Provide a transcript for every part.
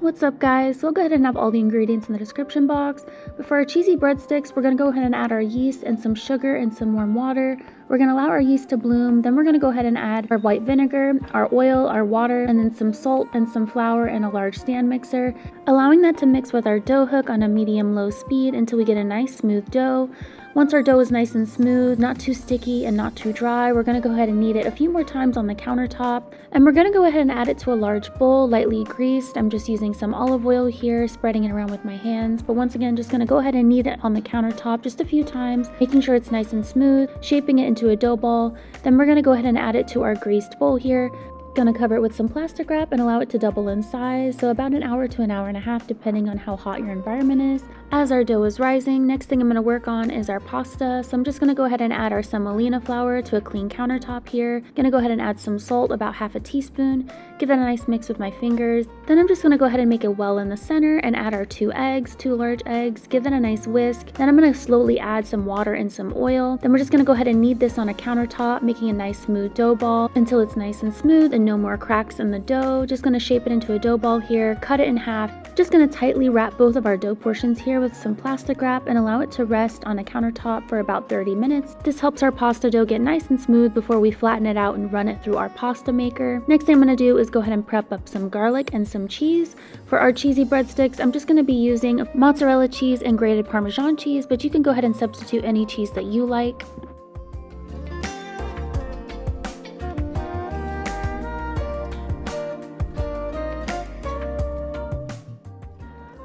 What's up guys? So I'll go ahead and have all the ingredients in the description box. But for our cheesy breadsticks, we're going to go ahead and add our yeast and some sugar and some warm water. We're going to allow our yeast to bloom. Then we're going to go ahead and add our white vinegar, our oil, our water, and then some salt and some flour in a large stand mixer. Allowing that to mix with our dough hook on a medium-low speed until we get a nice smooth dough. Once our dough is nice and smooth, not too sticky and not too dry, we're going to go ahead and knead it a few more times on the countertop. And we're going to go ahead and add it to a large bowl, lightly greased. I'm just using some olive oil here, spreading it around with my hands. But once again, just going to go ahead and knead it on the countertop just a few times, making sure it's nice and smooth, shaping it into a dough ball. Then we're going to go ahead and add it to our greased bowl here. Gonna cover it with some plastic wrap and allow it to double in size, so about an hour to an hour and a half depending on how hot your environment is. As our dough is rising, next thing I'm gonna work on is our pasta. So I'm just gonna go ahead and add our semolina flour to a clean countertop here. Gonna go ahead and add some salt, about half a teaspoon. Give that a nice mix with my fingers. Then I'm just gonna go ahead and make a well in the center and add our two large eggs. Give that a nice whisk. Then I'm gonna slowly add some water and some oil. Then we're just gonna go ahead and knead this on a countertop, making a nice smooth dough ball until it's nice and smooth and no more cracks in the dough. Just gonna shape it into a dough ball here, cut it in half. Just gonna tightly wrap both of our dough portions here with some plastic wrap and allow it to rest on a countertop for about 30 minutes. This helps our pasta dough get nice and smooth before we flatten it out and run it through our pasta maker. Next thing I'm gonna do is go ahead and prep up some garlic and some cheese. For our cheesy breadsticks, I'm just gonna be using mozzarella cheese and grated Parmesan cheese, but you can go ahead and substitute any cheese that you like.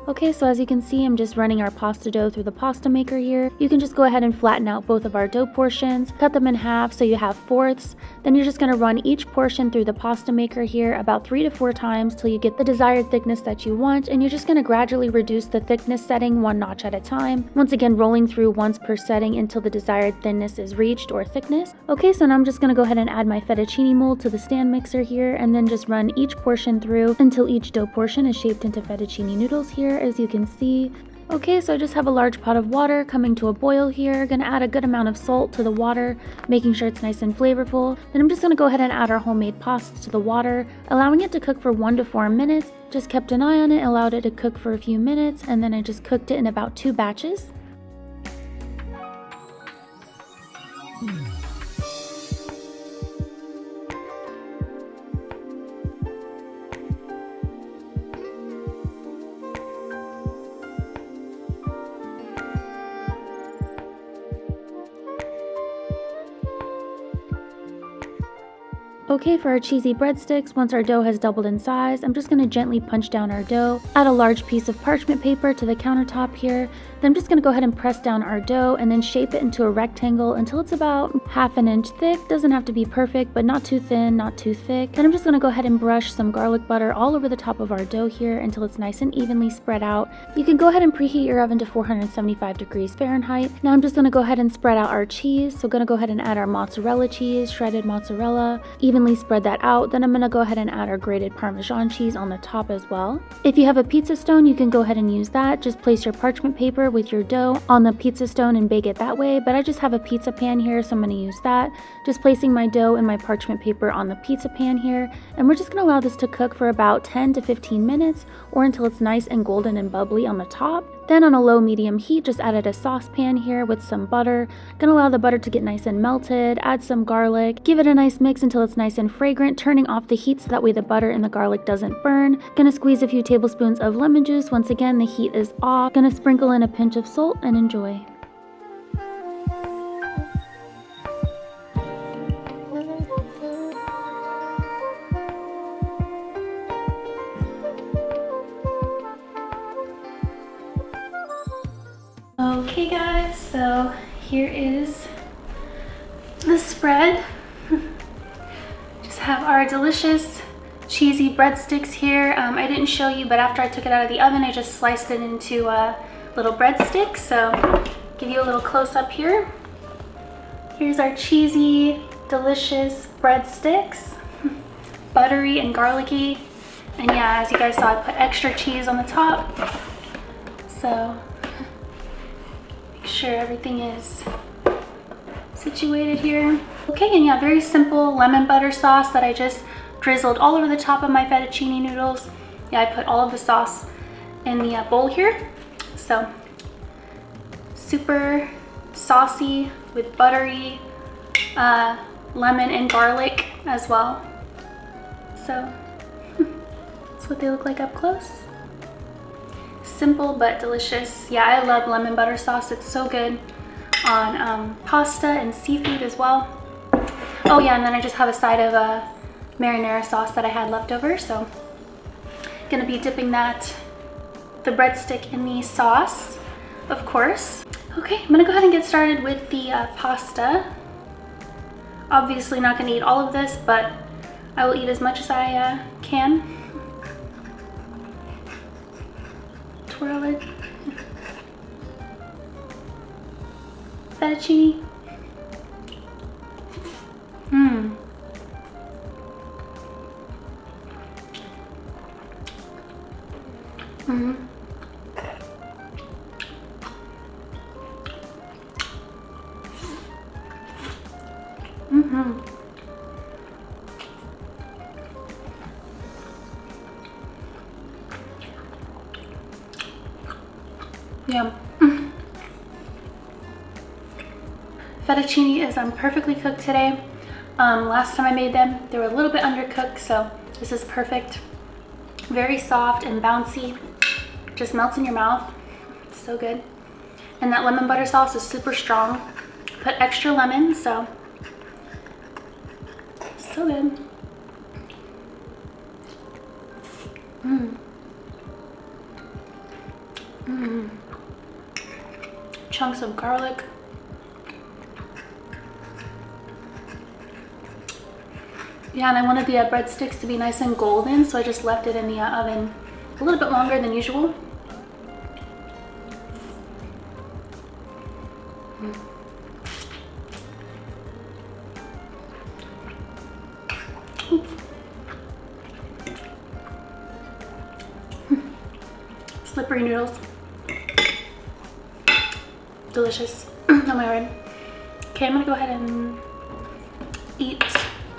Okay, so as you can see, I'm just running our pasta dough through the pasta maker here. You can just go ahead and flatten out both of our dough portions, cut them in half so you have fourths. Then you're just gonna run each portion through the pasta maker here about 3 to 4 times till you get the desired thickness that you want, and you're just gonna gradually reduce the thickness setting 1 notch at a time. Once again, rolling through once per setting until the desired thinness is reached or thickness. Okay, so now I'm just gonna go ahead and add my fettuccine mold to the stand mixer here, and then just run each portion through until each dough portion is shaped into fettuccine noodles here, as you can see. Okay, so I just have a large pot of water coming to a boil here. Gonna add a good amount of salt to the water, making sure it's nice and flavorful. Then I'm just gonna go ahead and add our homemade pasta to the water, allowing it to cook for 1 to 4 minutes. Just kept an eye on it, allowed it to cook for a few minutes, and then I just cooked it in about 2 batches. Okay, for our cheesy breadsticks, once our dough has doubled in size, I'm just going to gently punch down our dough, add a large piece of parchment paper to the countertop here. Then I'm just going to go ahead and press down our dough and then shape it into a rectangle until it's about 1/2 inch thick. Doesn't have to be perfect, but not too thin, not too thick. Then I'm just going to go ahead and brush some garlic butter all over the top of our dough here until it's nice and evenly spread out. You can go ahead and preheat your oven to 475 degrees Fahrenheit. Now I'm just going to go ahead and spread out our cheese. So going to go ahead and add our mozzarella cheese, shredded mozzarella, evenly spread that out. Then I'm going to go ahead and add our grated Parmesan cheese on the top as well. If you have a pizza stone, you can go ahead and use that. Just place your parchment paper with your dough on the pizza stone and bake it that way, but I just have a pizza pan here, so I'm going to use that. Just placing my dough and my parchment paper on the pizza pan here, and we're just going to allow this to cook for about 10 to 15 minutes or until it's nice and golden and bubbly on the top. Then on a low medium heat, just added a saucepan here with some butter. Gonna allow the butter to get nice and melted, add some garlic, give it a nice mix until it's nice and fragrant, turning off the heat so that way the butter and the garlic doesn't burn. Gonna squeeze a few tablespoons of lemon juice. Once again, the heat is off. Gonna sprinkle in a pinch of salt and enjoy. Okay guys, so here is the spread. Just have our delicious cheesy breadsticks here. I didn't show you, but after I took it out of the oven, I just sliced it into little breadsticks. So give you a little close up here. Here's our cheesy, delicious breadsticks, buttery and garlicky. And yeah, as you guys saw, I put extra cheese on the top. So sure everything is situated here. Okay, and yeah, very simple lemon butter sauce that I just drizzled all over the top of my fettuccine noodles. yeah, I put all of the sauce in the bowl here. So super saucy with buttery lemon and garlic as well. So that's what they look like up close. Simple but delicious. Yeah, I love lemon butter sauce. It's so good on pasta and seafood as well. Oh yeah, and then I just have a side of marinara sauce that I had left over, so gonna be dipping the breadstick in the sauce, of course. Okay, I'm gonna go ahead and get started with the pasta. Obviously not gonna eat all of this, but I will eat as much as I can. Twirl it. Fettuccine. Mmm. Mm-hmm. Mm-hmm. Yum. Fettuccine is perfectly cooked today. Last time I made them, they were a little bit undercooked, so this is perfect. Very soft and bouncy. Just melts in your mouth. So good. And that lemon butter sauce is super strong. Put extra lemon, so good. Mmm. Mmm. Chunks of garlic. Yeah, and I wanted the breadsticks to be nice and golden, so I just left it in the oven a little bit longer than usual. Slippery noodles. Delicious. Oh my word. Okay, I'm gonna go ahead and eat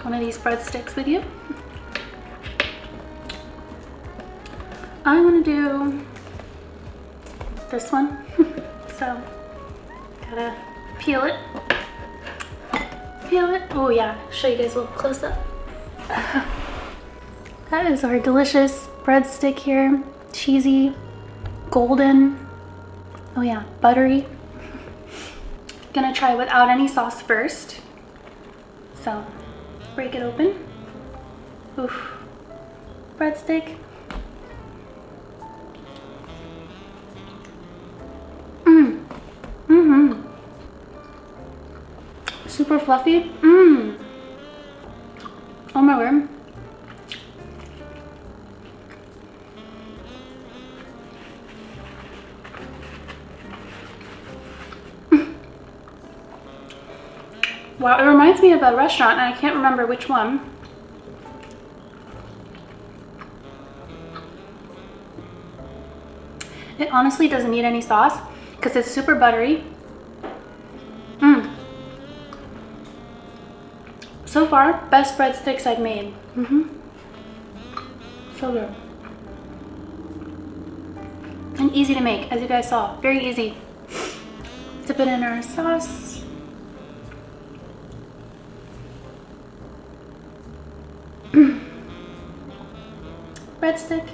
one of these breadsticks with you. I'm gonna do this one. So, gotta peel it. Peel it. Oh yeah, show you guys a little close up. That is our delicious breadstick here. Cheesy, golden, oh yeah, buttery. Gonna try without any sauce first. So, break it open. Oof. Breadstick. Mmm. Mm-hmm. Super fluffy. Mmm. Oh my word. Wow, it reminds me of a restaurant, and I can't remember which one. It honestly doesn't need any sauce because it's super buttery. Mmm. So far, best breadsticks I've made. So good. And easy to make, as you guys saw. Very easy. Dip it in our sauce. Breadstick.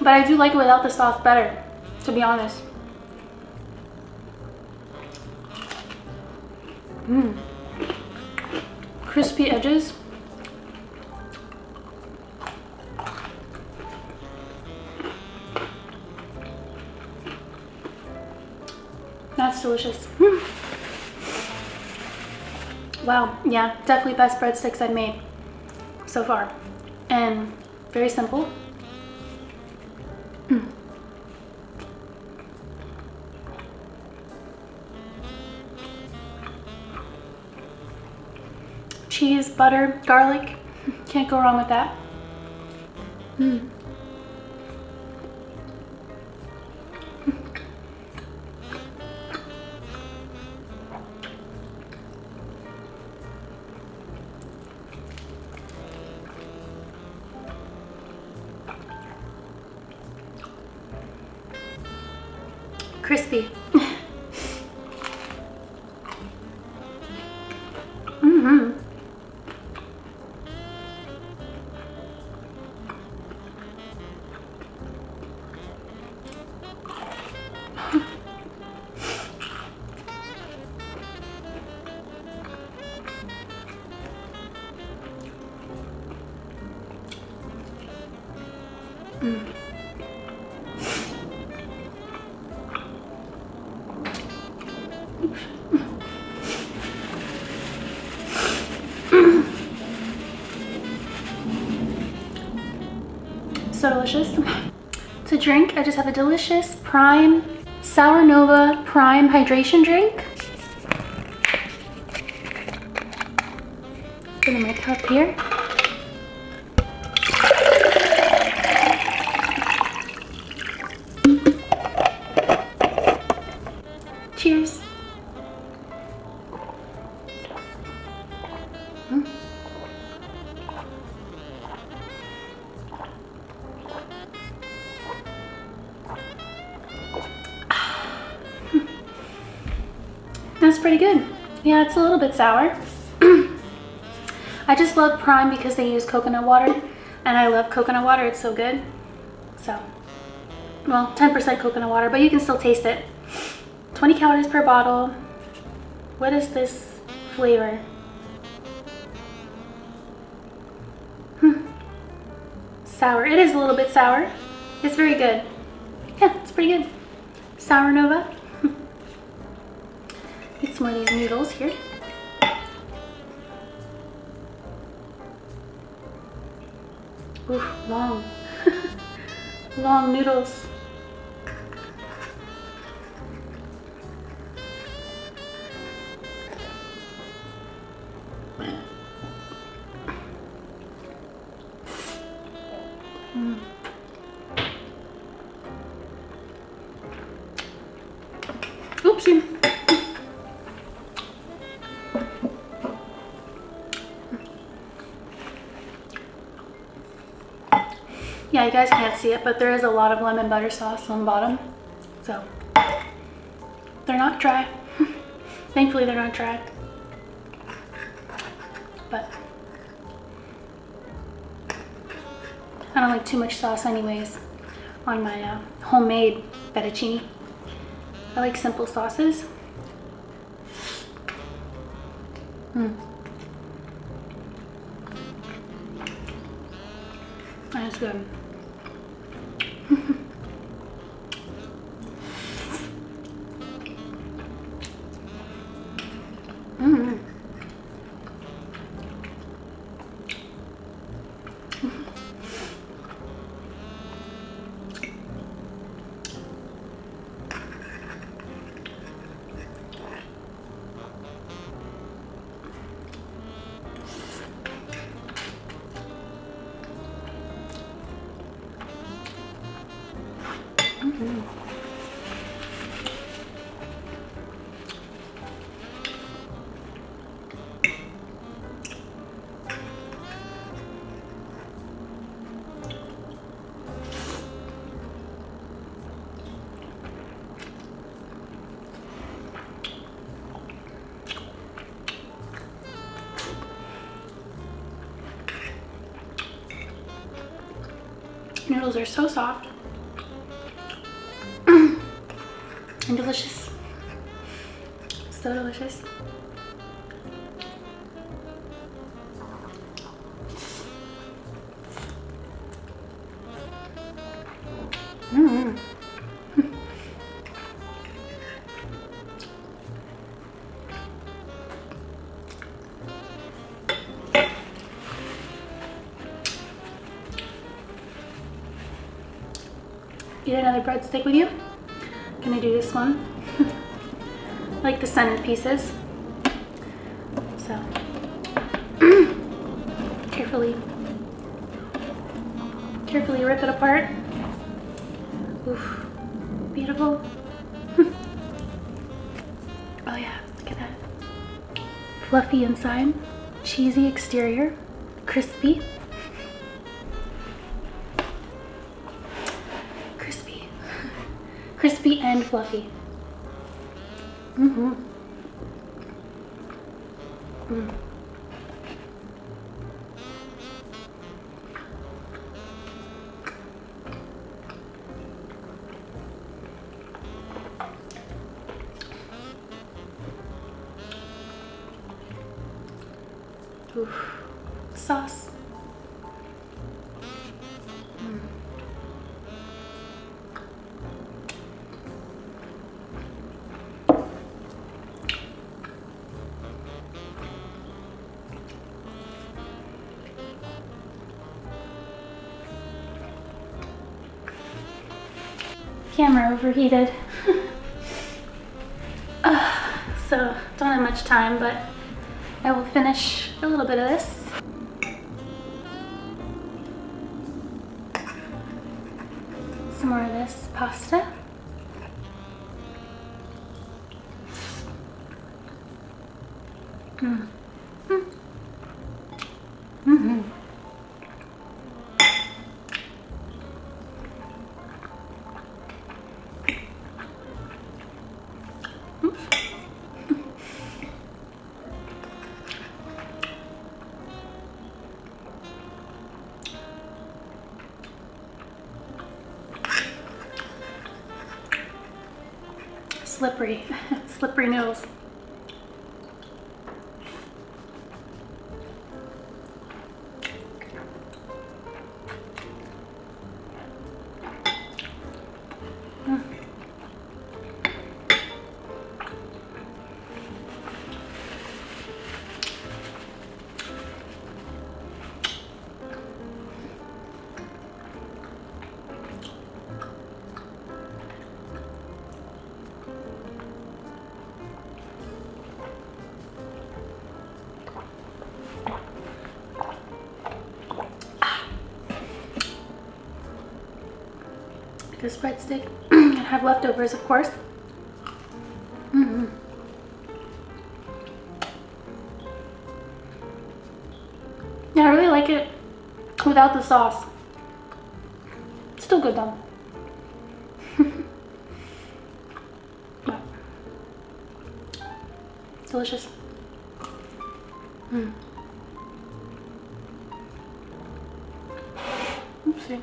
But I do like it without the sauce better, to be honest. Crispy edges. That's delicious. Wow, yeah, definitely best breadsticks I've made so far. And very simple. Cheese, butter, garlic. Can't go wrong with that. Crispy. Mm-hmm. So delicious. To drink, I just have a delicious Prime Sour Nova Prime Hydration drink. Put in my cup here. Cheers. That's pretty good. Yeah, it's a little bit sour. I just love Prime because they use coconut water, and I love coconut water. It's so good. So, well, 10% coconut water, but you can still taste it. 20 calories per bottle. What is this flavor? Sour. It is a little bit sour. It's very good. Yeah, it's pretty good. Sour Nova. Get some more of these noodles here. Oof, long. Long noodles. Oopsie. Yeah, you guys can't see it, but there is a lot of lemon butter sauce on the bottom. So, they're not dry. Thankfully, they're not dry. But I don't like too much sauce anyways on my homemade fettuccine. I like simple sauces. That's good. Noodles are so soft and delicious. So delicious. Get another breadstick with you. Gonna do this one. Like the center pieces. So carefully rip it apart. Oof, beautiful. Oh yeah, look at that. Fluffy inside, cheesy exterior, crispy. Crispy crunchy and fluffy. Mm-hmm. Mm. Oof. Sauce. Mm. Camera overheated. So don't have much time, but I will finish a little bit of this. Some more of this pasta. Mm. Mm. Mm-hmm. Slippery, slippery noodles. Mm. This breadstick. I have leftovers, of course. Mm-hmm. Yeah, I really like it without the sauce. Still good though. But delicious. Mm. Oopsie.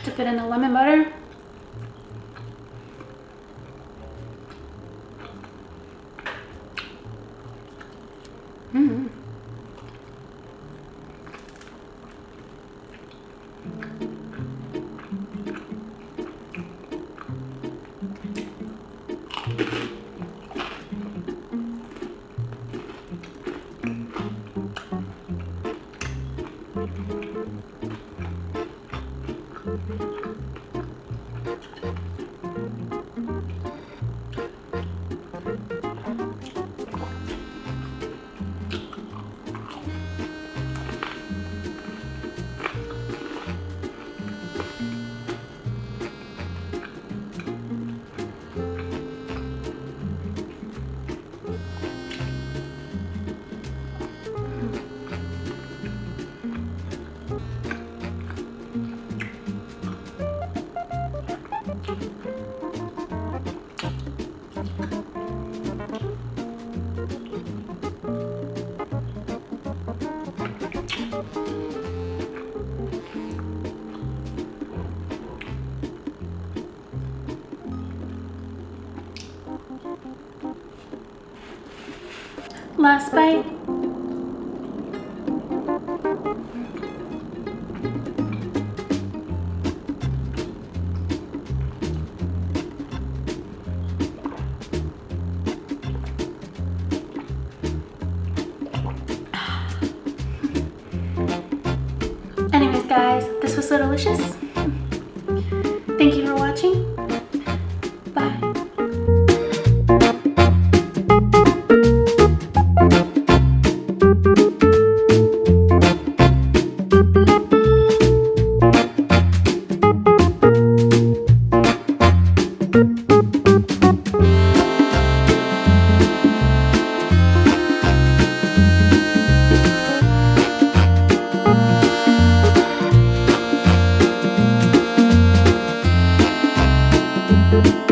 Dip it in the lemon butter. Mm-hmm. Last bite. delicious. Thank you for watching. Bye. Thank you.